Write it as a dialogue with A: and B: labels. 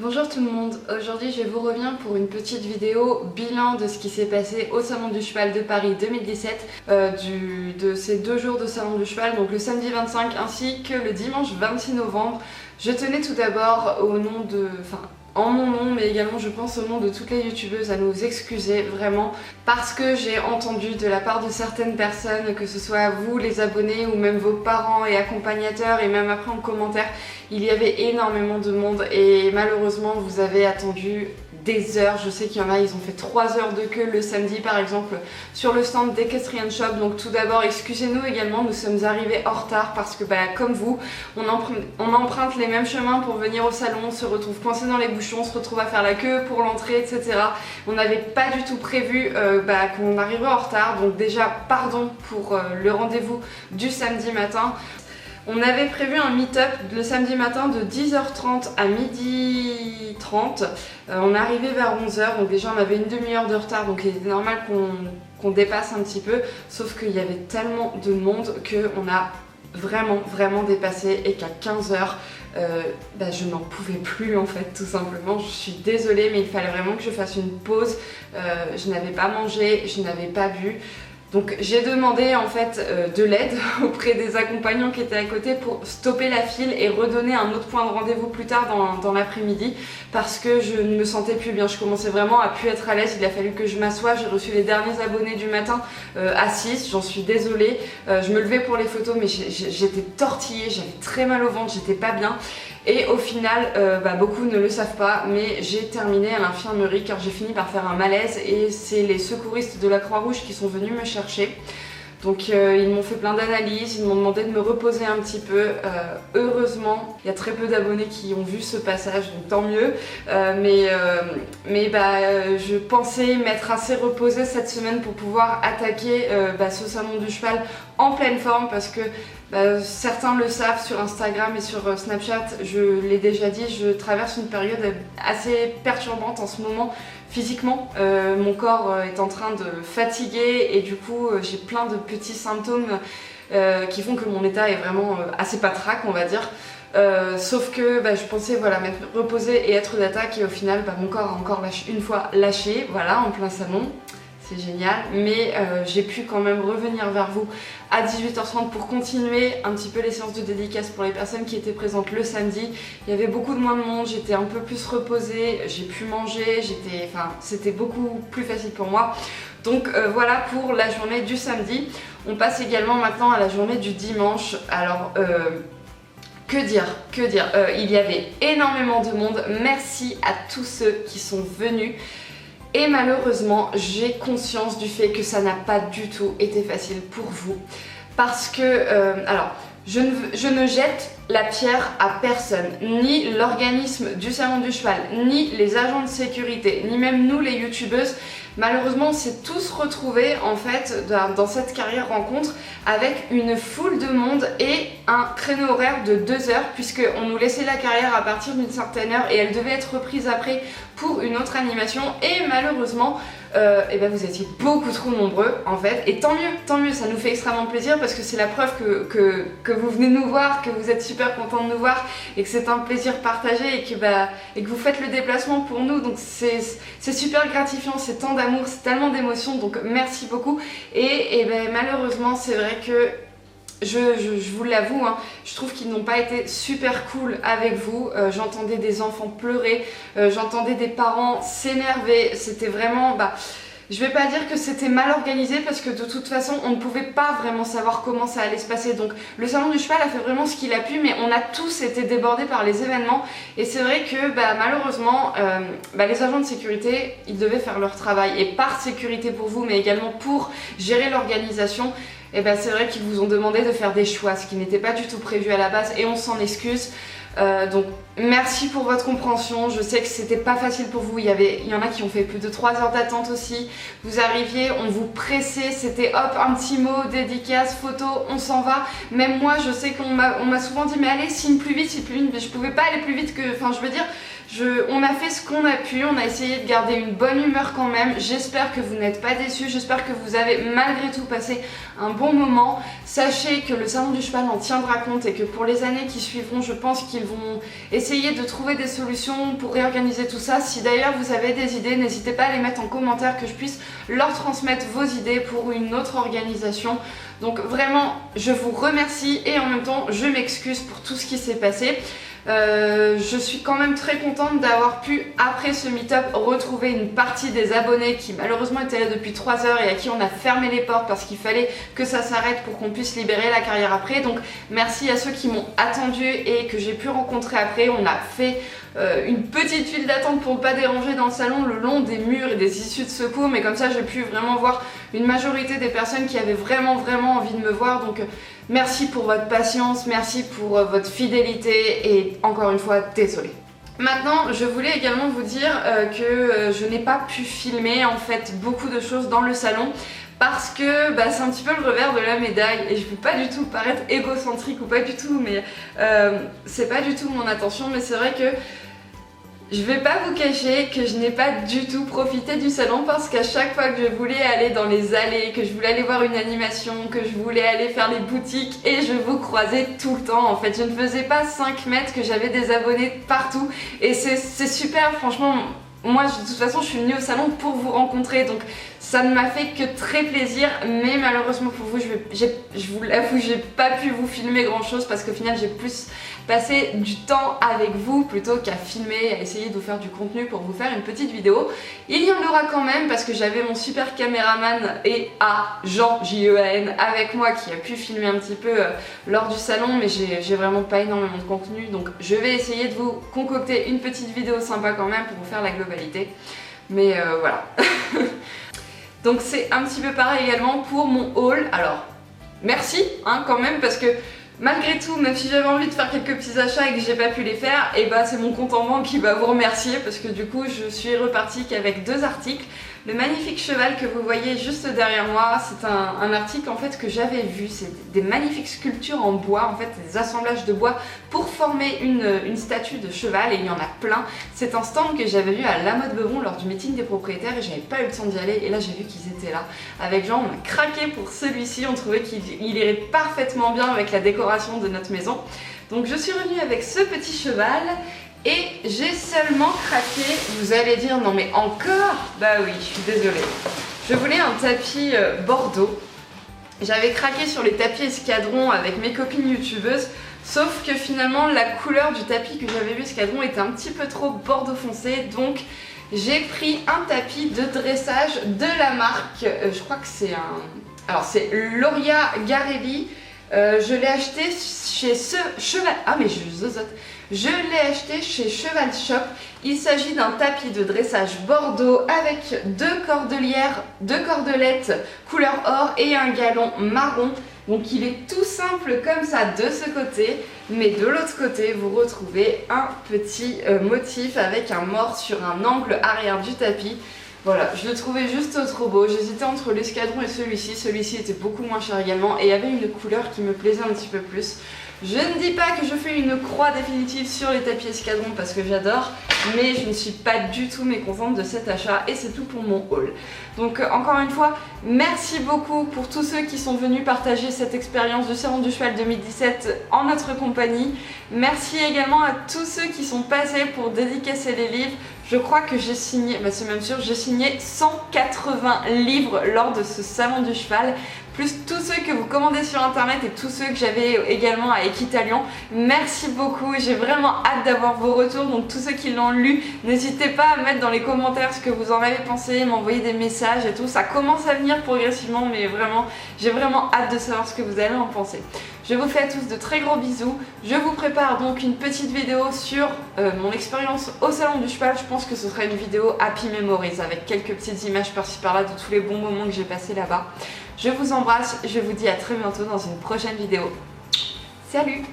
A: Bonjour tout le monde, aujourd'hui je vous reviens pour une petite vidéo bilan de ce qui s'est passé au Salon du Cheval de Paris 2017 de ces 2 jours de Salon du Cheval, donc le samedi 25 ainsi que le dimanche 26 novembre. Je tenais tout d'abord en mon nom, mais également je pense au nom de toutes les youtubeuses à nous excuser vraiment parce que j'ai entendu de la part de certaines personnes, que ce soit vous les abonnés ou même vos parents et accompagnateurs et même après en commentaire, il y avait énormément de monde et malheureusement vous avez attendu des heures. Je sais qu'il y en a, ils ont fait 3 heures de queue le samedi par exemple sur le stand d'Equestrian Shop. Donc tout d'abord excusez-nous également, nous sommes arrivés en retard parce que comme vous, on emprunte les mêmes chemins pour venir au salon, on se retrouve coincé dans les bouchons, on se retrouve à faire la queue pour l'entrée, etc. On n'avait pas du tout prévu qu'on arriverait en retard, donc déjà pardon pour le rendez-vous du samedi matin. On avait prévu un meet-up le samedi matin de 10h30 à 12h30. On est arrivé vers 11h, donc déjà on avait une demi-heure de retard, donc il était normal qu'on dépasse un petit peu. Sauf qu'il y avait tellement de monde qu'on a vraiment dépassé et qu'à 15h, je n'en pouvais plus en fait, tout simplement. Je suis désolée, mais il fallait vraiment que je fasse une pause. Je n'avais pas mangé, je n'avais pas bu. Donc j'ai demandé en fait de l'aide auprès des accompagnants qui étaient à côté pour stopper la file et redonner un autre point de rendez-vous plus tard dans l'après-midi parce que je ne me sentais plus bien, je commençais vraiment à plus être à l'aise. Il a fallu que je m'assoie, j'ai reçu les derniers abonnés du matin assise, j'en suis désolée. Je me levais pour les photos mais j'étais tortillée, j'avais très mal au ventre, j'étais pas bien. Et au final, beaucoup ne le savent pas, mais j'ai terminé à l'infirmerie car j'ai fini par faire un malaise et c'est les secouristes de la Croix-Rouge qui sont venus me chercher. Donc ils m'ont fait plein d'analyses, ils m'ont demandé de me reposer un petit peu. Heureusement, il y a très peu d'abonnés qui ont vu ce passage, donc tant mieux. Je pensais m'être assez reposée cette semaine pour pouvoir attaquer ce salon du cheval en pleine forme parce que certains le savent sur Instagram et sur Snapchat, je l'ai déjà dit, je traverse une période assez perturbante en ce moment physiquement. Mon corps est en train de fatiguer et du coup j'ai plein de petits symptômes qui font que mon état est vraiment assez patraque, on va dire. Sauf que je pensais m'être reposée et être d'attaque et au final mon corps a encore une fois lâché, voilà, en plein salon. C'est génial, mais j'ai pu quand même revenir vers vous à 18h30 pour continuer un petit peu les séances de dédicace pour les personnes qui étaient présentes le samedi. Il y avait beaucoup de moins de monde, j'étais un peu plus reposée, j'ai pu manger, c'était beaucoup plus facile pour moi. Donc voilà pour la journée du samedi. On passe également maintenant à la journée du dimanche. Alors que dire, il y avait énormément de monde, merci à tous ceux qui sont venus. Et malheureusement, j'ai conscience du fait que ça n'a pas du tout été facile pour vous. Parce que, je ne jette la pierre à personne, ni l'organisme du Salon du Cheval, ni les agents de sécurité, ni même nous les youtubeuses. Malheureusement, on s'est tous retrouvés en fait dans cette carrière rencontre avec une foule de monde et un créneau horaire de 2 heures puisqu'on nous laissait la carrière à partir d'une certaine heure et elle devait être reprise après pour une autre animation et malheureusement vous étiez beaucoup trop nombreux en fait et tant mieux, ça nous fait extrêmement plaisir parce que c'est la preuve que vous venez nous voir, que vous êtes super contents de nous voir et que c'est un plaisir partagé et que vous faites le déplacement pour nous, donc c'est super gratifiant, c'est tant d'amour, c'est tellement d'émotions, donc merci beaucoup et malheureusement c'est vrai que je vous l'avoue, je trouve qu'ils n'ont pas été super cool avec vous. J'entendais des enfants pleurer, j'entendais des parents s'énerver, c'était vraiment... je vais pas dire que c'était mal organisé parce que de toute façon on ne pouvait pas vraiment savoir comment ça allait se passer. Donc le salon du cheval a fait vraiment ce qu'il a pu mais on a tous été débordés par les événements et c'est vrai que malheureusement les agents de sécurité ils devaient faire leur travail et par sécurité pour vous mais également pour gérer l'organisation. Et c'est vrai qu'ils vous ont demandé de faire des choix, ce qui n'était pas du tout prévu à la base et on s'en excuse. Donc merci pour votre compréhension, je sais que c'était pas facile pour vous, il y en a qui ont fait plus de 3 heures d'attente aussi. Vous arriviez, on vous pressait, c'était hop, un petit mot, dédicace, photo, on s'en va. Même moi je sais qu'on m'a souvent dit mais allez signe plus vite, mais je pouvais pas aller plus vite que, on a fait ce qu'on a pu, on a essayé de garder une bonne humeur quand même. J'espère que vous n'êtes pas déçus, j'espère que vous avez malgré tout passé un bon moment. Sachez que le salon du cheval en tiendra compte et que pour les années qui suivront, je pense qu'il vont essayer de trouver des solutions pour réorganiser tout ça. Si d'ailleurs vous avez des idées, n'hésitez pas à les mettre en commentaire, que je puisse leur transmettre vos idées pour une autre organisation. Donc vraiment, je vous remercie et en même temps, je m'excuse pour tout ce qui s'est passé. Je suis quand même très contente d'avoir pu, après ce meet-up, retrouver une partie des abonnés qui malheureusement étaient là depuis 3 heures et à qui on a fermé les portes parce qu'il fallait que ça s'arrête pour qu'on puisse libérer la carrière après. Donc merci à ceux qui m'ont attendu et que j'ai pu rencontrer après. On a fait une petite file d'attente pour ne pas déranger dans le salon le long des murs et des issues de secours, mais comme ça j'ai pu vraiment voir une majorité des personnes qui avaient vraiment envie de me voir. Donc merci pour votre patience, merci pour votre fidélité et encore une fois désolée. Maintenant, je voulais également vous dire que je n'ai pas pu filmer en fait beaucoup de choses dans le salon parce que c'est un petit peu le revers de la médaille et je ne veux pas du tout paraître égocentrique ou pas du tout, mais c'est pas du tout mon intention, mais c'est vrai que je vais pas vous cacher que je n'ai pas du tout profité du salon parce qu'à chaque fois que je voulais aller dans les allées, que je voulais aller voir une animation, que je voulais aller faire les boutiques et je vous croisais tout le temps en fait. Je ne faisais pas 5 mètres que j'avais des abonnés partout et c'est super franchement. Moi de toute façon je suis venue au salon pour vous rencontrer donc ça ne m'a fait que très plaisir, mais malheureusement pour vous je vous l'avoue, j'ai pas pu vous filmer grand chose parce qu'au final j'ai plus passé du temps avec vous plutôt qu'à filmer, à essayer de vous faire du contenu pour vous faire une petite vidéo. Il y en aura quand même parce que j'avais mon super caméraman et Jean J-E-A-N avec moi qui a pu filmer un petit peu lors du salon, mais j'ai vraiment pas énormément de contenu donc je vais essayer de vous concocter une petite vidéo sympa quand même pour vous faire la globalité, mais voilà. Donc c'est un petit peu pareil également pour mon haul. Alors merci quand même parce que malgré tout, même si j'avais envie de faire quelques petits achats et que j'ai pas pu les faire, et c'est mon compte en banque qui va vous remercier parce que du coup je suis repartie qu'avec 2 articles. Le magnifique cheval que vous voyez juste derrière moi, c'est un article en fait que j'avais vu, c'est des magnifiques sculptures en bois, en fait des assemblages de bois pour former une statue de cheval et il y en a plein. C'est un stand que j'avais vu à La Mode Beuvron lors du meeting des propriétaires et j'avais pas eu le temps d'y aller et là j'ai vu qu'ils étaient là. Avec Jean, on a craqué pour celui-ci, on trouvait qu'il irait parfaitement bien avec la décoration de notre maison. Donc je suis revenue avec ce petit cheval. Et j'ai seulement craqué, vous allez dire non mais encore? Bah oui, je suis désolée. Je voulais un tapis bordeaux. J'avais craqué sur les tapis escadrons avec mes copines youtubeuses, sauf que finalement la couleur du tapis que j'avais vu escadron était un petit peu trop bordeaux foncé, donc j'ai pris un tapis de dressage de la marque, je crois que c'est alors c'est Loria Garelli. Je l'ai acheté chez ce cheval. Ah mais je zozote. Je l'ai acheté chez Cheval Shop. Il s'agit d'un tapis de dressage bordeaux avec 2 cordelières, 2 cordelettes couleur or et un galon marron. Donc il est tout simple comme ça de ce côté, mais de l'autre côté vous retrouvez un petit motif avec un mors sur un angle arrière du tapis. Voilà, je le trouvais juste trop beau, j'hésitais entre l'escadron et celui-ci était beaucoup moins cher également et il y avait une couleur qui me plaisait un petit peu plus. Je ne dis pas que je fais une croix définitive sur les tapis escadrons parce que j'adore, mais je ne suis pas du tout mécontente de cet achat et c'est tout pour mon haul. Donc encore une fois, merci beaucoup pour tous ceux qui sont venus partager cette expérience du Salon du Cheval 2017 en notre compagnie. Merci également à tous ceux qui sont passés pour dédicacer les livres. Je crois que j'ai signé, c'est même sûr, j'ai signé 180 livres lors de ce Salon du Cheval, plus tous ceux que vous commandez sur internet et tous ceux que j'avais également à Equitalion. Merci beaucoup, j'ai vraiment hâte d'avoir vos retours, donc tous ceux qui l'ont lu, n'hésitez pas à mettre dans les commentaires ce que vous en avez pensé, m'envoyer des messages et tout, ça commence à venir progressivement, mais vraiment, j'ai vraiment hâte de savoir ce que vous allez en penser. Je vous fais à tous de très gros bisous, je vous prépare donc une petite vidéo sur mon expérience au Salon du Cheval. Je pense que ce sera une vidéo Happy Memories avec quelques petites images par-ci par-là de tous les bons moments que j'ai passés là-bas. Je vous embrasse, je vous dis à très bientôt dans une prochaine vidéo. Salut!